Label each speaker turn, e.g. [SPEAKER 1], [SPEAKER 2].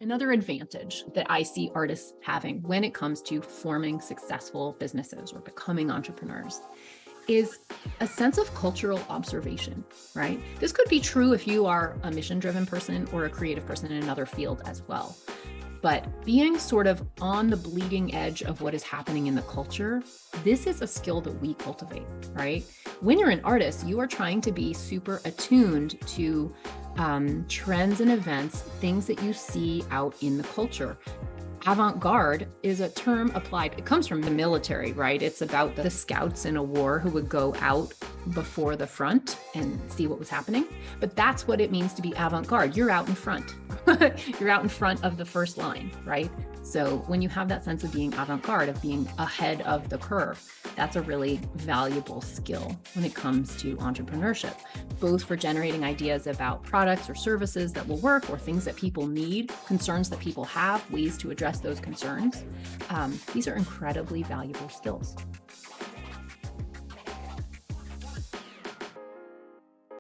[SPEAKER 1] Another advantage that I see artists having when it comes to forming successful businesses or becoming entrepreneurs is a sense of cultural observation, right? This could be true if you are a mission-driven person or a creative person in another field as well. But being sort of on the bleeding edge of what is happening in the culture, this is a skill that we cultivate, right? When you're an artist, you are trying to be super attuned to trends and events, things that you see out in the culture. Avant-garde is a term applied, it comes from the military, right? It's about the scouts in a war who would go out before the front and see what was happening. But that's what it means to be avant-garde. You're out in front. You're out in front of the first line, right? So when you have that sense of being avant-garde, of being ahead of the curve, that's a really valuable skill when it comes to entrepreneurship, both for generating ideas about products or services that will work or things that people need, concerns that people have, ways to address those concerns. These are incredibly valuable skills.